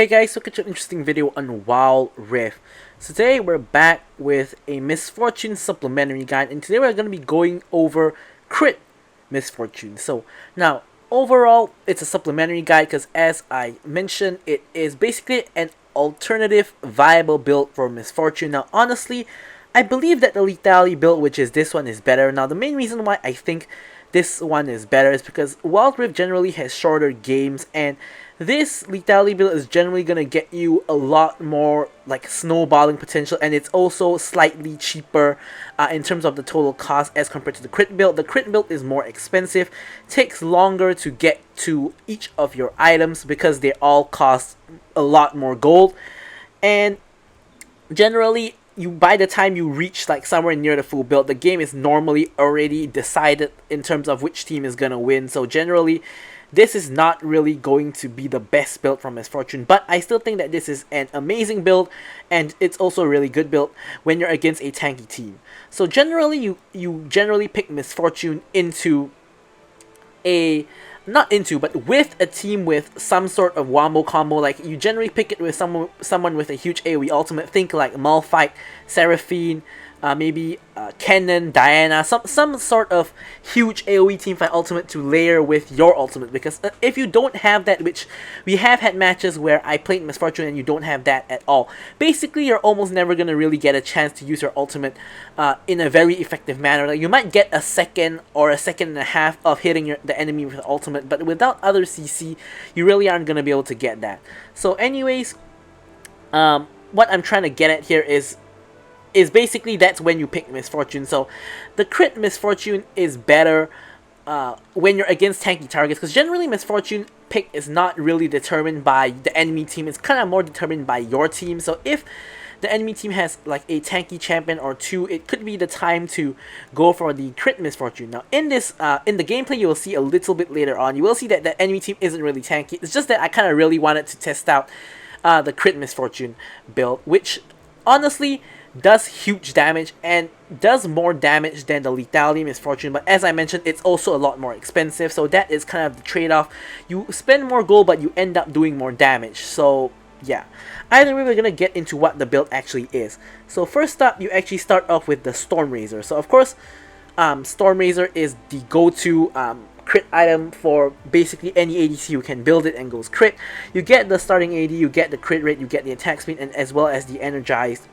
Hey guys, look at an interesting video on Wild Rift. So today we're back with a Misfortune Supplementary guide, and today we're going to be going over Crit Misfortune. So now, overall, it's a supplementary guide because as I mentioned, it is basically an alternative viable build for Misfortune. Now honestly, I believe that the lethality build, which is this one, is better. Now the main reason why I think this one is better is because Wild Rift generally has shorter games, and this lethality build is generally going to get you a lot more like snowballing potential, and it's also slightly cheaper in terms of the total cost as compared to the crit build. The crit build is more expensive, takes longer to get to each of your items because they all cost a lot more gold, and generally by the time you reach like somewhere near the full build, the game is normally already decided in terms of which team is gonna win. So generally, this is not really going to be the best build from Misfortune, but I still think that this is an amazing build, and it's also a really good build when you're against a tanky team. So generally, you generally pick Misfortune into a but with a team with some sort of wombo combo. Like, you generally pick it with someone with a huge AOE ultimate. Think like Malphite, Seraphine, maybe Kennen, Diana, some sort of huge AOE teamfight ultimate to layer with your ultimate, because if you don't have that, which we have had matches where I played Misfortune and you don't have that at all, basically you're almost never going to really get a chance to use your ultimate in a very effective manner. Like, you might get a second or a second and a half of hitting the enemy with the ultimate, but without other CC, you really aren't going to be able to get that. So anyways, what I'm trying to get at here is basically that's when you pick Misfortune. So the crit Misfortune is better when you're against tanky targets, because generally Misfortune pick is not really determined by the enemy team, it's kind of more determined by your team. So if the enemy team has like a tanky champion or two, it could be the time to go for the crit Misfortune. Now in this in the gameplay, you will see a little bit later on, you will see that the enemy team isn't really tanky. It's just that I kind of really wanted to test out the crit Misfortune build, which honestly does huge damage and does more damage than the lethality Misfortune, but as I mentioned, it's also a lot more expensive, so that is kind of the trade-off. You spend more gold, but you end up doing more damage. So yeah, either way, we're gonna get into what the build actually is. So first up, you actually start off with the Stormrazor. So of course, Stormrazor is the go-to crit item for basically any ADC who can build it and goes crit. You get the starting AD, you get the crit rate, you get the attack speed, and as well as the energized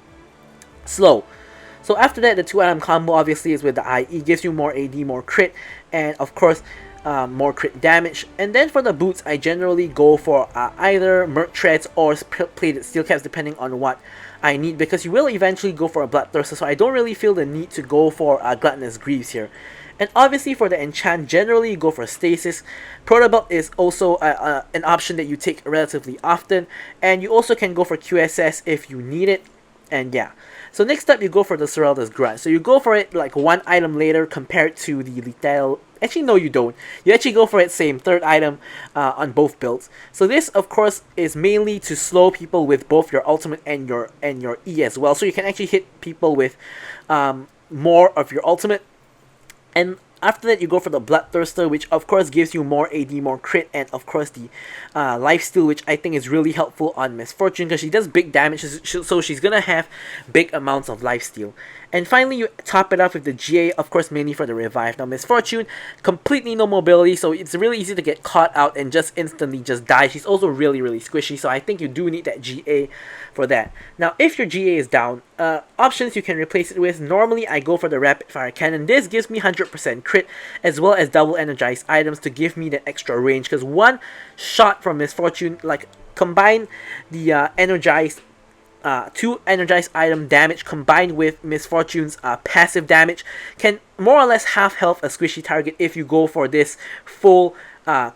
slow. So after that, the 2-item combo obviously is with the IE, gives you more AD, more crit, and of course more crit damage. And then for the boots, I generally go for either Merc Treads or plated steel caps, depending on what I need, because you will eventually go for a Bloodthirster, so I don't really feel the need to go for Gluttonous Greaves here. And obviously for the enchant, generally you go for Stasis. Protobelt is also an option that you take relatively often, and you also can go for QSS if you need it. And yeah, so next up you go for the Serelda's Grunt. So you go for it like one item later compared to the lethal. Actually, no, you don't. You actually go for it same third item on both builds. So this, of course, is mainly to slow people with both your ultimate and your E as well. So you can actually hit people with more of your ultimate. And after that, you go for the Bloodthirster, which of course gives you more AD, more crit, and of course the lifesteal, which I think is really helpful on Misfortune because she does big damage, so she's gonna have big amounts of lifesteal. And finally, you top it off with the GA, of course, mainly for the revive. Now, Misfortune, completely no mobility, so it's really easy to get caught out and just instantly just die. She's also really, really squishy, so I think you do need that GA for that. Now, if your GA is down, options you can replace it with. Normally, I go for the Rapid Fire Cannon. This gives me 100% crit, as well as double energized items to give me that extra range, because one shot from Misfortune, like, combine the energized 2 energized item damage combined with Misfortune's passive damage can more or less half health a squishy target if you go for this full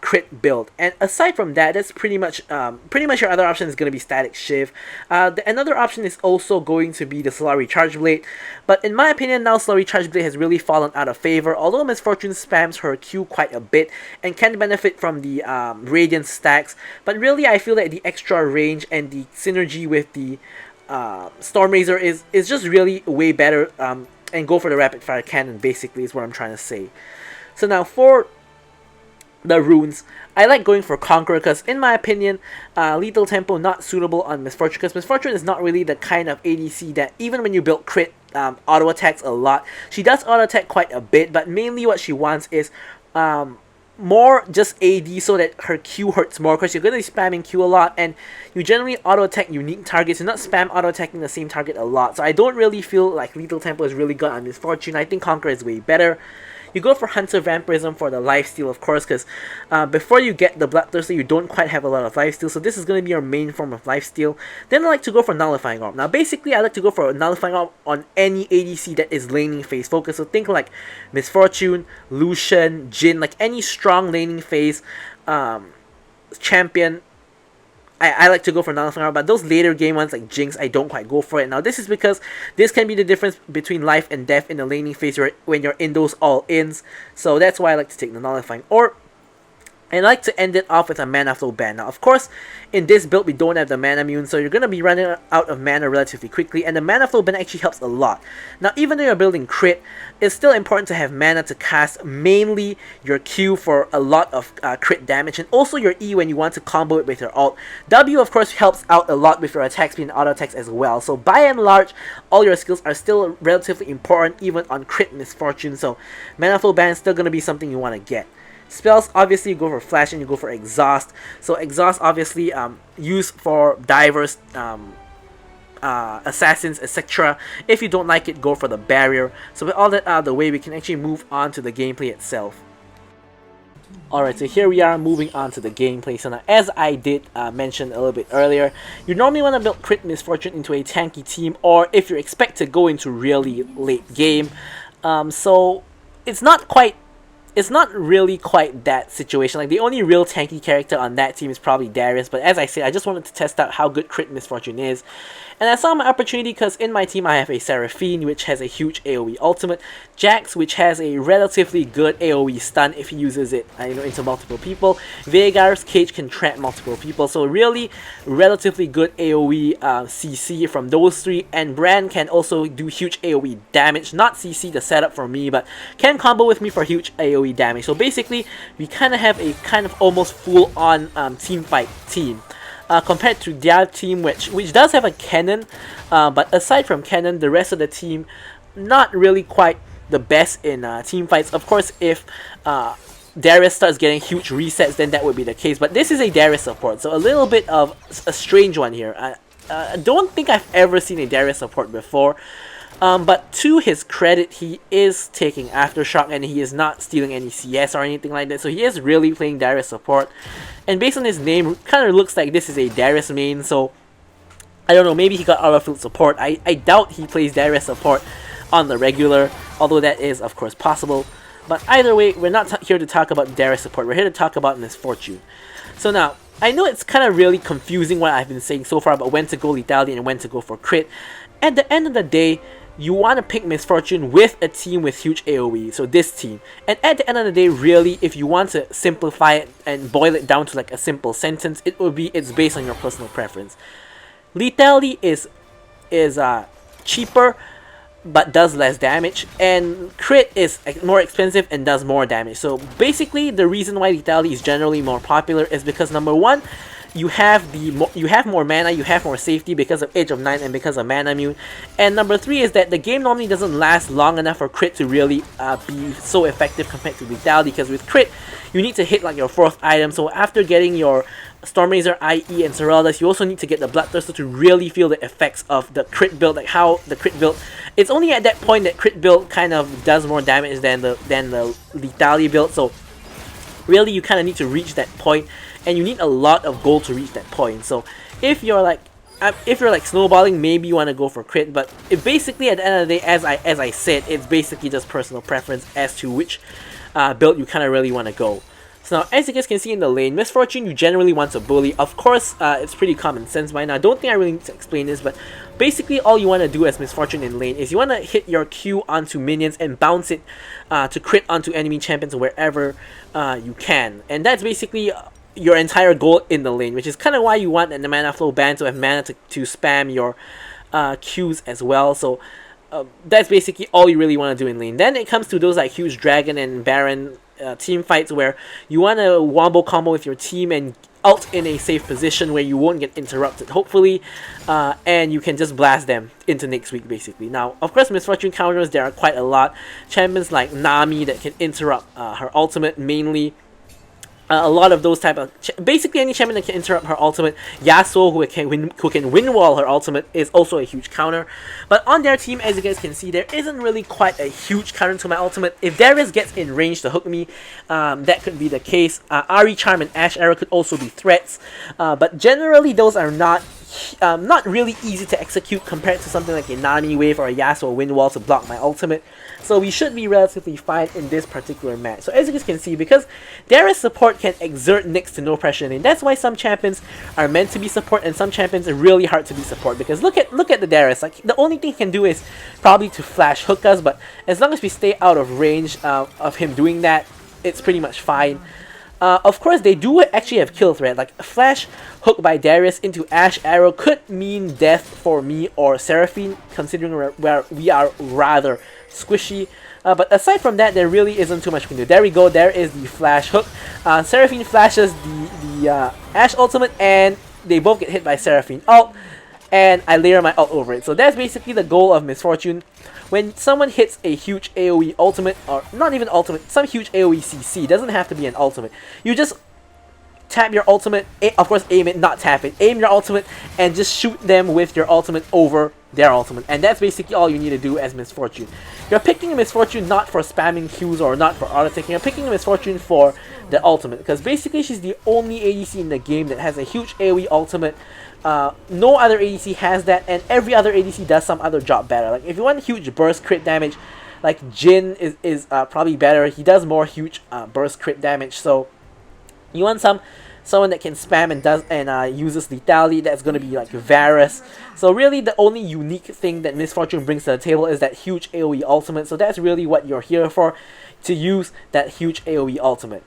crit build. And aside from that, that's pretty much your other option is going to be Static Shiv. Another option is also going to be the Solari Charge Blade, but in my opinion now Solari Charge Blade has really fallen out of favor, although Misfortune spams her Q quite a bit and can benefit from the Radiant stacks, but really I feel that the extra range and the synergy with the Stormrazor is just really way better, and go for the Rapid Fire Cannon basically is what I'm trying to say. So now for the runes. I like going for Conqueror because, in my opinion, Lethal Tempo not suitable on Misfortune because Misfortune is not really the kind of ADC that, even when you build crit, auto attacks a lot. She does auto attack quite a bit, but mainly what she wants is more just AD so that her Q hurts more because you're going to be spamming Q a lot and you generally auto attack unique targets. You're not spam auto attacking the same target a lot. So I don't really feel like Lethal Tempo is really good on Misfortune. I think Conqueror is way better. You go for Hunter Vampirism for the lifesteal, of course, because before you get the Bloodthirster, you don't quite have a lot of lifesteal, so this is going to be your main form of lifesteal. Then I like to go for Nullifying Orb. Now, basically, I like to go for Nullifying Orb on any ADC that is laning phase focused. So think like Misfortune, Lucian, Jhin, like any strong laning phase champion. I like to go for Nullifying Orb, but those later game ones like Jinx, I don't quite go for it. Now, this is because this can be the difference between life and death in the laning phase when you're in those all-ins. So that's why I like to take the Nullifying Orb. And I like to end it off with a mana flow ban. Now, of course, in this build, we don't have the mana mune, so you're going to be running out of mana relatively quickly, and the mana flow ban actually helps a lot. Now, even though you're building crit, it's still important to have mana to cast mainly your Q for a lot of crit damage, and also your E when you want to combo it with your ult. W, of course, helps out a lot with your attack speed and auto attacks as well. So, by and large, all your skills are still relatively important, even on crit Misfortune, so mana flow ban is still going to be something you want to get. Spells, obviously you go for Flash and you go for Exhaust. So Exhaust obviously used for divers, assassins, etc. If you don't like it, go for the Barrier. So with all that out of the way, we can actually move on to the gameplay itself. Alright, so here we are moving on to the gameplay. So now, as I did mention a little bit earlier, you normally want to build Crit Misfortune into a tanky team, or if you expect to go into really late game. So it's not really quite that situation. Like, the only real tanky character on that team is probably Darius, but as I said, I just wanted to test out how good Crit Misfortune is. And I saw my opportunity because in my team I have a Seraphine, which has a huge AoE ultimate, Jax, which has a relatively good AoE stun if he uses it into multiple people, Veigar's Cage can trap multiple people, so really relatively good AoE CC from those three, and Bran can also do huge AoE damage, not CC the setup for me, but can combo with me for huge AoE damage. So basically, we kind of have a kind of almost full-on teamfight team. Compared to their team, which does have a cannon, but aside from cannon, the rest of the team not really quite the best in team fights. Of course, if Darius starts getting huge resets, then that would be the case. But this is a Darius support, so a little bit of a strange one here. I don't think I've ever seen a Darius support before. But to his credit, he is taking Aftershock and he is not stealing any CS or anything like that. So he is really playing Darius support. And based on his name, kind of looks like this is a Darius main. So I don't know, maybe he got Aura Field support. I doubt he plays Darius support on the regular, although that is of course possible. But either way, we're not here to talk about Darius support. We're here to talk about Misfortune. So now, I know it's kind of really confusing what I've been saying so far about when to go lethality and when to go for crit. At the end of the day, you want to pick Misfortune with a team with huge AoE, so this team. And at the end of the day, really, if you want to simplify it and boil it down to like a simple sentence, it would be it's based on your personal preference. Lethality is cheaper but does less damage, and crit is more expensive and does more damage. So basically, the reason why lethality is generally more popular is because number one, you have more mana, you have more safety because of Age of 9 and because of Mana Mune. And number 3 is that the game normally doesn't last long enough for crit to really be so effective compared to lethality, because with crit, you need to hit like your 4th item. So after getting your Stormrazor, IE, and Seraldas, you also need to get the Bloodthirster to really feel the effects of the crit build, like how the crit build. It's only at that point that crit build kind of does more damage than the lethality build. So really, you kind of need to reach that point, and you need a lot of gold to reach that point. So if you're like snowballing, maybe you want to go for crit, but it basically at the end of the day, as I said, it's basically just personal preference as to which build you kind of really want to go. So now, as you guys can see in the lane, Misfortune, you generally want to bully. Of course, it's pretty common sense by now. I don't think I really need to explain this, but basically all you want to do as Misfortune in lane is you want to hit your Q onto minions and bounce it to crit onto enemy champions wherever you can. And that's basically your entire goal in the lane, which is kind of why you want the mana flow ban to have mana to spam your Qs as well. So that's basically all you really want to do in lane. Then it comes to those like huge dragon and baron team fights where you want to wombo combo with your team and ult in a safe position where you won't get interrupted, hopefully, and you can just blast them into next week, basically. Now, of course, Misfortune counters, there are quite a lot. Champions like Nami that can interrupt her ultimate mainly. A lot of those type of basically any champion that can interrupt her ultimate. Yasuo, who can win wall her ultimate, is also a huge counter. But on their team, as you guys can see, there isn't really quite a huge counter to my ultimate. If Darius gets in range to hook me, that could be the case. Ahri Charm and Ash Arrow could also be threats, but generally those are not really easy to execute compared to something like a Nami Wave or a Yasuo Wind Wall to block my ultimate. So we should be relatively fine in this particular match. So as you guys can see, because Darius support can exert next to no pressure, and that's why some champions are meant to be support and some champions are really hard to be support. Because look at the Darius, like the only thing he can do is probably to flash hook us, but as long as we stay out of range of him doing that, it's pretty much fine. Of course, they do actually have kill threat. Like a flash hook by Darius into Ash Arrow could mean death for me or Seraphine, considering where we are rather squishy. But aside from that, there really isn't too much we can do. There we go. There is the flash hook. Seraphine flashes the Ash ultimate, and they both get hit by Seraphine ult, and I layer my ult over it. So that's basically the goal of Misfortune. When someone hits a huge AOE ultimate, or not even ultimate, some huge AOE CC, doesn't have to be an ultimate. You just tap your ultimate, of course aim it, not tap it. Aim your ultimate and just shoot them with your ultimate over their ultimate. And that's basically all you need to do as Misfortune. You're picking Misfortune not for spamming Qs or not for auto-taking. You're picking Misfortune for the ultimate. Because basically she's the only ADC in the game that has a huge AOE ultimate. No other ADC has that, and every other ADC does some other job better. Like if you want huge burst crit damage, like Jin is probably better. He does more huge burst crit damage. So you want someone that can spam and uses lethality. That's gonna be like Varus. So really, the only unique thing that Misfortune brings to the table is that huge AOE ultimate. So that's really what you're here for, to use that huge AOE ultimate.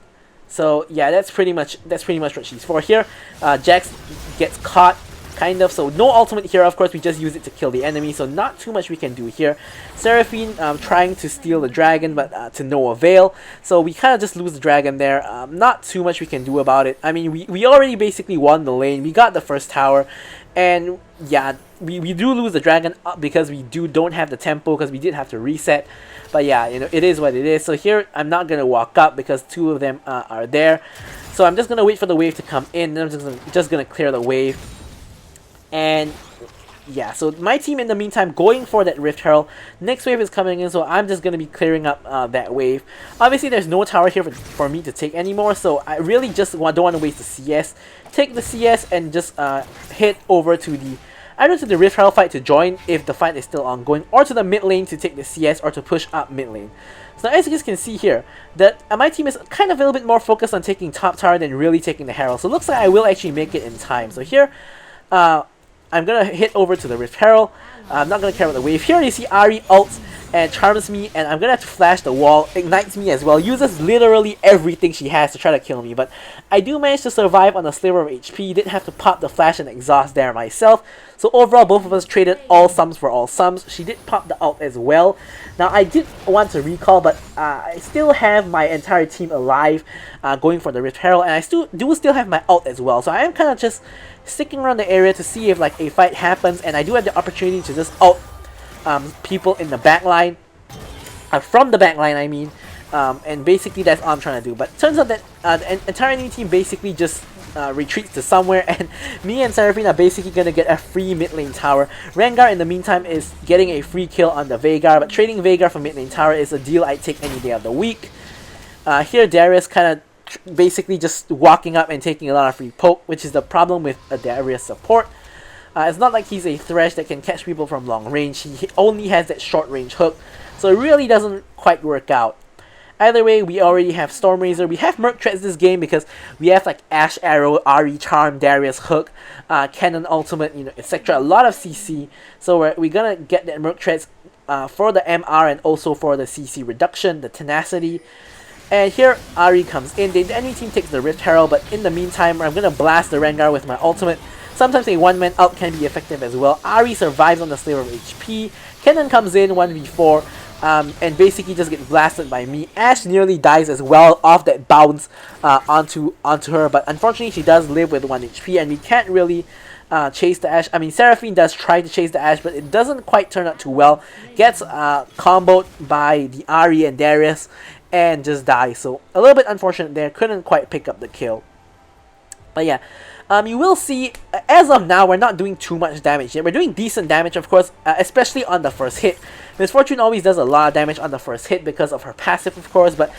So yeah, that's pretty much what she's for here. Jax gets caught, kind of, so no ultimate here. Of course, we just use it to kill the enemy, so not too much we can do here. Seraphine trying to steal the dragon, but to no avail. So we kind of just lose the dragon there. Not too much we can do about it. I mean, we already basically won the lane. We got the first tower, and yeah, we do lose the dragon because we don't have the tempo, because we did have to reset. But yeah, you know, it is what it is. So here, I'm not going to walk up because two of them are there. So I'm just going to wait for the wave to come in. Then I'm just going to clear the wave. And yeah, so my team in the meantime going for that Rift Herald. Next wave is coming in, so I'm just going to be clearing up that wave. Obviously, there's no tower here for me to take anymore, so I really just don't want to waste the CS. Take the CS and just head over to the either to the Rift Herald fight to join if the fight is still ongoing, or to the mid lane to take the CS or to push up mid lane. So as you guys can see here, that my team is kind of a little bit more focused on taking top tower than really taking the Herald. So it looks like I will actually make it in time. So here, I'm going to hit over to the Rift Herald. I'm not going to care about the wave. Here you see Ahri ults and charms me, and I'm going to have to flash the wall, ignites me as well, uses literally everything she has to try to kill me. But I do manage to survive on a sliver of HP, didn't have to pop the flash and exhaust there myself. So overall, both of us traded all sums for all sums. She did pop the ult as well. Now I did want to recall, but I still have my entire team alive going for the Rift Herald, and I still have my ult as well. So I am kind of just sticking around the area to see if like a fight happens, and I do have the opportunity to just ult people in the backline, from the backline I mean, and basically that's all I'm trying to do. But turns out that the entire enemy team basically just retreats to somewhere, and me and Seraphine are basically gonna get a free mid lane tower. Rengar in the meantime is getting a free kill on the Veigar, but trading Veigar for mid lane tower is a deal I'd take any day of the week. Here Darius kind of basically just walking up and taking a lot of free poke, which is the problem with a Darius support. It's not like he's a Thresh that can catch people from long range. He only has that short range hook, so it really doesn't quite work out. Either way, we already have Stormrazor. We have Merc Treads this game because we have like Ash Arrow, Ahri Charm, Darius Hook, Cannon Ultimate, you know, etc. A lot of CC. So we're gonna get that Merc Treads for the MR and also for the CC reduction, the tenacity. And here Ahri comes in. The enemy team takes the Rift Herald, but in the meantime, I'm gonna blast the Rengar with my ultimate. Sometimes a one-man ult can be effective as well. Ahri survives on the sliver of HP. Cannon comes in 1v4 and basically just get blasted by me. Ashe nearly dies as well off that bounce onto her, but unfortunately she does live with 1 HP, and we can't really chase the Ashe. I mean, Seraphine does try to chase the Ashe, but it doesn't quite turn out too well. Gets comboed by the Ahri and Darius, and just dies. So a little bit unfortunate there. Couldn't quite pick up the kill. But yeah, you will see, as of now, we're not doing too much damage yet. We're doing decent damage, of course, especially on the first hit. Miss Fortune always does a lot of damage on the first hit because of her passive, of course, but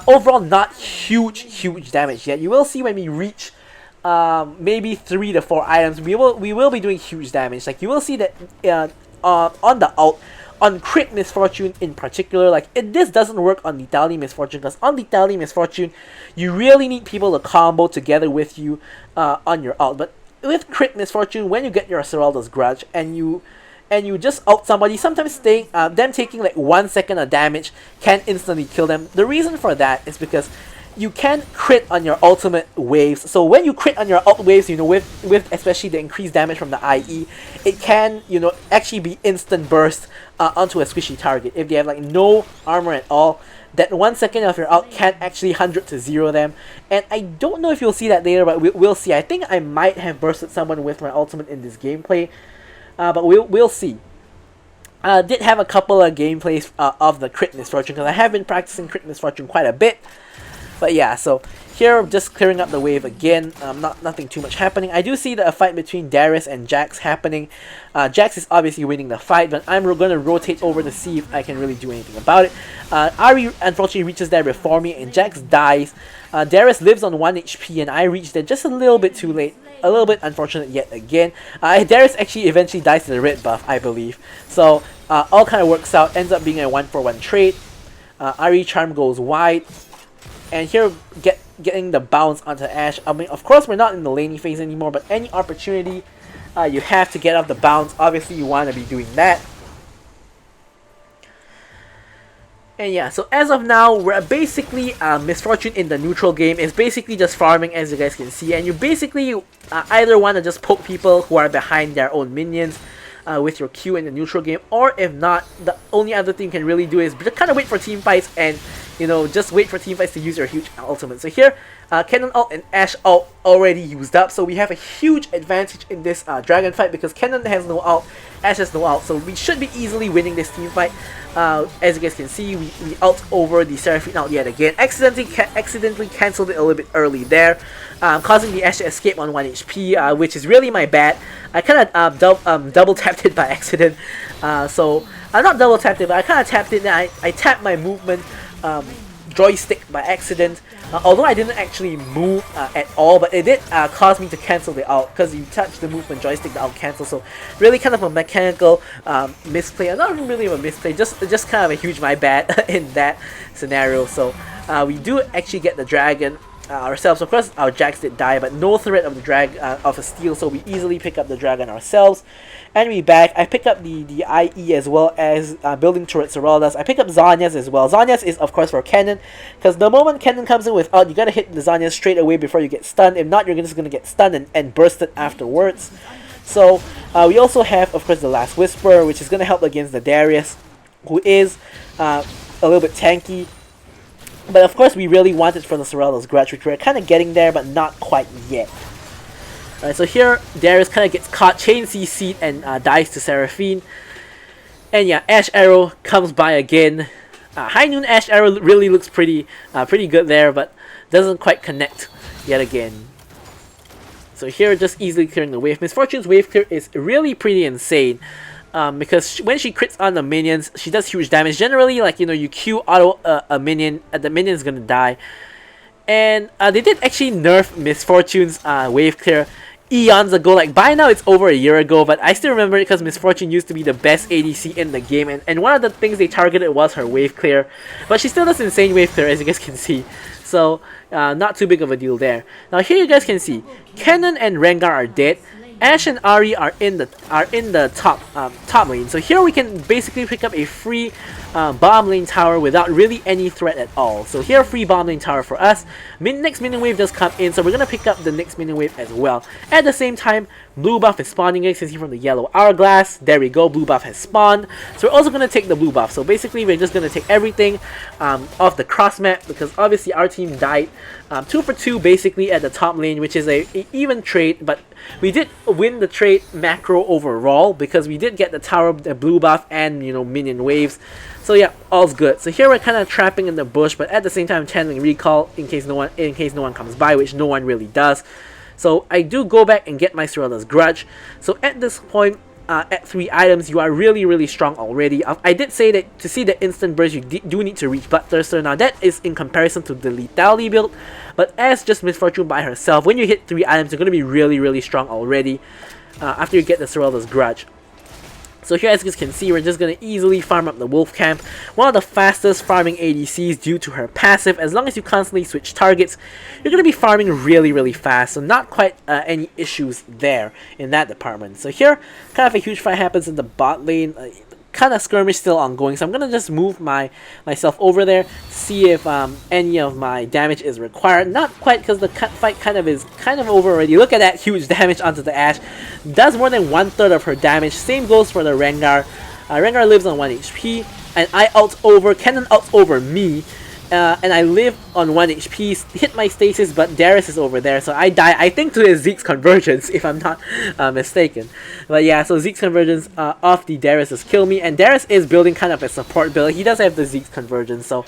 overall not huge damage yet. You will see when we reach maybe 3 to 4 items, we will be doing huge damage. Like, you will see that on the ult, on crit Miss Fortune in particular, like this doesn't work on lethality Miss Fortune, because on lethality Miss Fortune you really need people to combo together with you on your ult. But with crit Miss Fortune, when you get your Seralda's Grudge and you just ult somebody, sometimes staying them taking like 1 second of damage can instantly kill them. The reason for that is because you can crit on your ultimate waves. So when you crit on your ult waves, you know, with especially the increased damage from the IE, it can, you know, actually be instant burst onto a squishy target. If they have like no armor at all, that 1 second of your ult can actually 100 to 0 them. And I don't know if you'll see that later, but we'll see. I think I might have bursted someone with my ultimate in this gameplay, but we'll see. Did have a couple of gameplays of the crit Miss Fortune, because I have been practicing crit Miss Fortune quite a bit. But yeah, so here just clearing up the wave again. Nothing too much happening. I do see a fight between Darius and Jax happening. Jax is obviously winning the fight, but I'm going to rotate over to see if I can really do anything about it. Ahri unfortunately reaches there before me, and Jax dies. Darius lives on 1 HP, and I reached there just a little bit too late. A little bit unfortunate yet again. Darius actually eventually dies to the red buff, I believe. So all kind of works out. Ends up being a 1-for-1 trade. Ahri Charm goes wide. And here, getting the bounce onto Ashe. I mean, of course, we're not in the laning phase anymore, but any opportunity you have to get off the bounce, obviously you want to be doing that. And yeah, so as of now, we're basically Miss Fortune in the neutral game is basically just farming, as you guys can see. And you basically either want to just poke people who are behind their own minions with your Q in the neutral game, or if not, the only other thing you can really do is just kind of wait for team fights and, you know, just wait for team fights to use your huge ultimate. So here, Cannon ult and Ashe ult already used up, so we have a huge advantage in this dragon fight because Cannon has no ult, Ashe has no ult, so we should be easily winning this team fight. As you guys can see, we ult over the Seraphine ult yet again. Accidentally cancelled it a little bit early there, causing the Ashe to escape on 1 HP, which is really my bad. I kind of double tapped it by accident, so I'm not double tapped it, but I kind of tapped it and I tapped my movement joystick by accident, although I didn't actually move at all, but it did cause me to cancel the ult, because you touch the movement joystick, the ult cancels. So really kind of a mechanical misplay, not really a misplay, just kind of a huge my bad in that scenario. So we do actually get the dragon ourselves. Of course our Jax did die, but no threat of the of a steal, so we easily pick up the dragon ourselves. And we back. I pick up the IE as well as building turret Seralda's. I pick up Zhonya's as well. Zhonya's is of course for Cannon, because the moment Cannon comes in with ult, you gotta hit the Zhonya's straight away before you get stunned. If not, you're just gonna get stunned and bursted afterwards. So we also have, of course, the Last Whisper, which is gonna help against the Darius, who is a little bit tanky. But of course, we really wanted from the Seralda's Grudge, which we're kind of getting there, but not quite yet. Alright, so here, Darius kind of gets caught, chain CC'd, and dies to Seraphine. And yeah, Ashe Arrow comes by again. High Noon Ashe Arrow really looks pretty good there, but doesn't quite connect yet again. So here, just easily clearing the wave. Miss Fortune's wave clear is really pretty insane. Because when she crits on the minions, she does huge damage. Generally, like, you know, you Q auto a minion, the minion's gonna die. And they did actually nerf Miss Fortune's wave clear eons ago. Like, by now it's over a year ago, but I still remember it because Miss Fortune used to be the best ADC in the game, and one of the things they targeted was her wave clear. But she still does insane wave clear, as you guys can see. So not too big of a deal there. Now here you guys can see Cannon and Rengar are dead. Ashe and Ahri are in the top lane. So here we can basically pick up a free bottom lane tower without really any threat at all. So here, free bottom lane tower for us. Next minion wave does come in, so we're gonna pick up the next minion wave as well. At the same time, blue buff is spawning. You can see from the yellow hourglass. There we go. Blue buff has spawned. So we're also gonna take the blue buff. So basically, we're just gonna take everything off the cross map, because obviously our team died 2 for 2 basically at the top lane, which is a even trade, but we did win the trade macro overall because we did get the tower, the blue buff, and minion waves. So yeah, all's good. So here we're kind of trapping in the bush, but at the same time channeling recall in case no one comes by, which no one really does. So I do go back and get my Sorella's Grudge. So at this point, at 3 items, you are really strong already. I did say that to see the instant burst, you do need to reach Bloodthirster. Now that is in comparison to the lethality build, but as just Miss Fortune by herself, when you hit 3 items, you're going to be really strong already after you get the Sorella's Grudge. So here, as you can see, we're just going to easily farm up the Wolf Camp. One of the fastest farming ADCs due to her passive. As long as you constantly switch targets, you're going to be farming really fast. So not quite any issues there in that department. So here, kind of a huge fight happens in the bot lane. Kind of skirmish still ongoing, so I'm gonna just move myself over there, see if any of my damage is required. Not quite, because the fight is kind of over already. Look at that huge damage onto the Ashe. Does more than 1/3 of her damage. Same goes for the Rengar. Rengar lives on 1 HP, and I ult over. Cannon ults over me. And I live on 1 HP, hit my stasis, but Darius is over there, so I die, I think, to his Zeke's convergence, if I'm not mistaken. But yeah, so Zeke's convergence off the Darius does kill me, and Darius is building kind of a support build. He does have the Zeke's convergence, so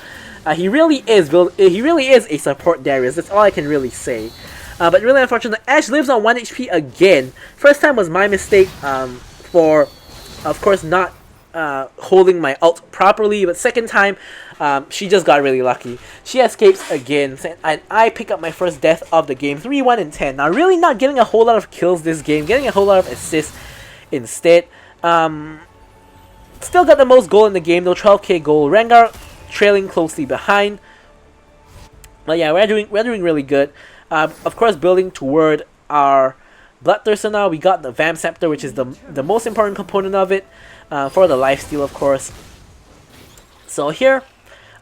he really is a support Darius. That's all I can really say. But really unfortunate, Ashe lives on 1 HP again. First time was my mistake for, of course, not holding my ult properly, but second time she just got really lucky. She escapes again, and I pick up my first death of the game, 3-1 and 10. Now really not getting a whole lot of kills this game, getting a whole lot of assists instead. Still got the most goal in the game though, 12k goal. Rengar trailing closely behind. But yeah, we're doing really good. Of course, building toward our Bloodthirster now. We got the Vamp Scepter, which is the most important component of it, for the lifesteal, of course. So here,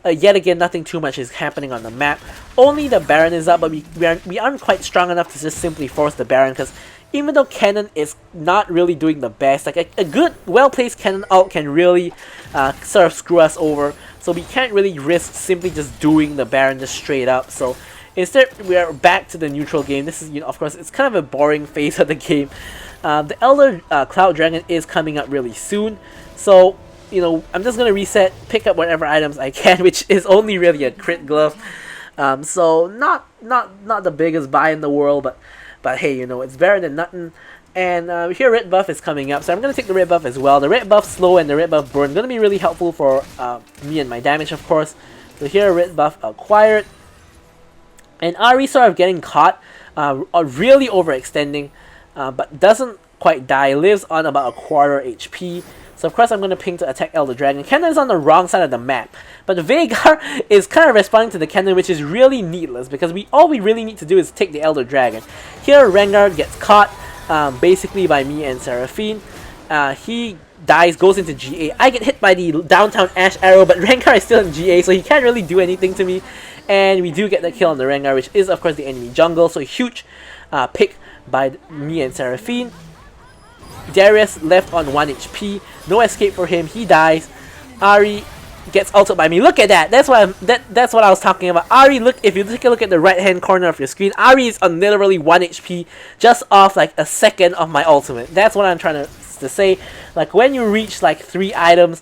yet again, nothing too much is happening on the map. Only the Baron is up, but we aren't quite strong enough to just simply force the Baron, because even though Cannon is not really doing the best, like a good, well-placed Cannon ult can really sort of screw us over. So we can't really risk simply just doing the Baron just straight up. So instead, we are back to the neutral game. This is, of course, it's kind of a boring phase of the game. The Elder Cloud Dragon is coming up really soon. So, I'm just going to reset, pick up whatever items I can, which is only really a crit glove. So, not the biggest buy in the world, but hey, it's better than nothing. And here, red buff is coming up, so I'm going to take the red buff as well. The red buff slow and the red buff burn going to be really helpful for me and my damage, of course. So here, red buff acquired. And Ahri sort of getting caught, really overextending, but doesn't quite die, lives on about a 1/4 HP. So of course I'm going to ping to attack Elder Dragon. Cannon is on the wrong side of the map, but Veigar is kind of responding to the Cannon, which is really needless, because all we really need to do is take the Elder Dragon. Here Rengar gets caught, basically by me and Seraphine. He dies, goes into GA. I get hit by the downtown Ashe arrow, but Rengar is still in GA, so he can't really do anything to me. And we do get the kill on the Rengar, which is of course the enemy jungle, so a huge pick by me and Seraphine. Darius left on 1 HP, no escape for him, he dies. Ahri gets ulted by me. Look at that, that's what I was talking about. Ahri, look, if you take a look at the right hand corner of your screen, Ahri is on literally 1 HP, just off like a second of my ultimate. That's what I'm trying to say. Like when you reach like 3 items,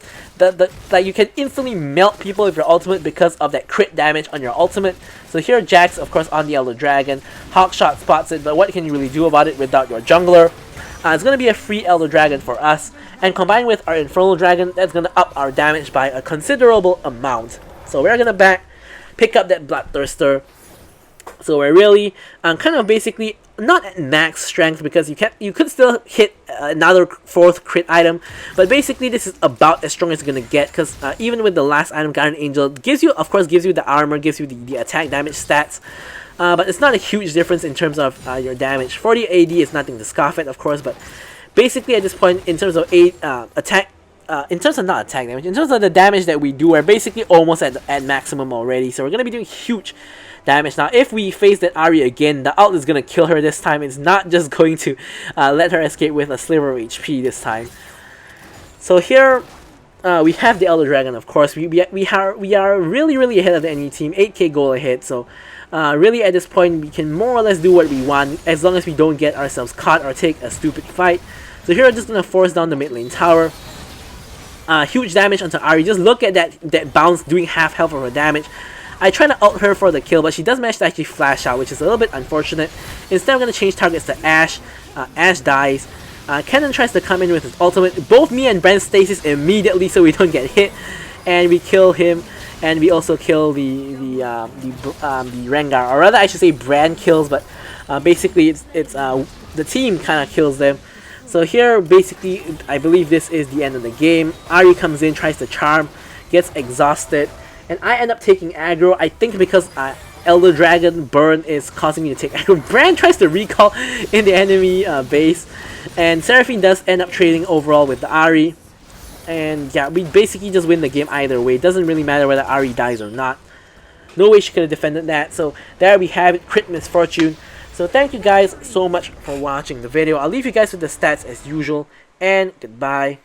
like you can instantly melt people with your ultimate because of that crit damage on your ultimate. So here Jax, of course, on the Elder Dragon. Hawkshot spots it, but what can you really do about it without your jungler? It's going to be a free Elder Dragon for us, and combined with our Infernal Dragon, that's going to up our damage by a considerable amount. So we're going to pick up that Bloodthirster. So we're really kind of basically not at max strength because you could still hit another 4th crit item, but basically this is about as strong as it's gonna get because even with the last item, Guardian Angel gives you the armor, gives you the attack damage stats, but it's not a huge difference in terms of your damage. 40 AD is nothing to scoff at, of course, but basically at this point, in terms of attack, in terms of not attack damage, in terms of the damage that we do, we're basically almost at maximum already. So we're gonna be doing huge damage. Now, if we face that Ahri again, the ult is gonna kill her this time. It's not just going to let her escape with a sliver of HP this time. So here we have the Elder Dragon, of course. We are really ahead of the enemy team, 8k gold ahead. So really at this point we can more or less do what we want as long as we don't get ourselves caught or take a stupid fight. So here we're just gonna force down the mid lane tower. Huge damage onto Ahri. Just look at that bounce doing half health of her damage. I try to ult her for the kill, but she does manage to actually flash out, which is a little bit unfortunate. Instead, I'm going to change targets to Ashe. Ashe dies. Kennen tries to come in with his ultimate. Both me and Brand stasis immediately so we don't get hit. And we kill him. And we also kill the Rengar. Or rather, I should say Brand kills, but basically it's the team kind of kills them. So here, basically, I believe this is the end of the game. Ahri comes in, tries to charm, gets exhausted. And I end up taking aggro, I think because Elder Dragon burn is causing me to take aggro. Brand tries to recall in the enemy base. And Seraphine does end up trading overall with the Ahri. And yeah, we basically just win the game either way. It doesn't really matter whether Ahri dies or not. No way she could have defended that. So there we have it, Crit Misfortune. So thank you guys so much for watching the video. I'll leave you guys with the stats as usual. And goodbye.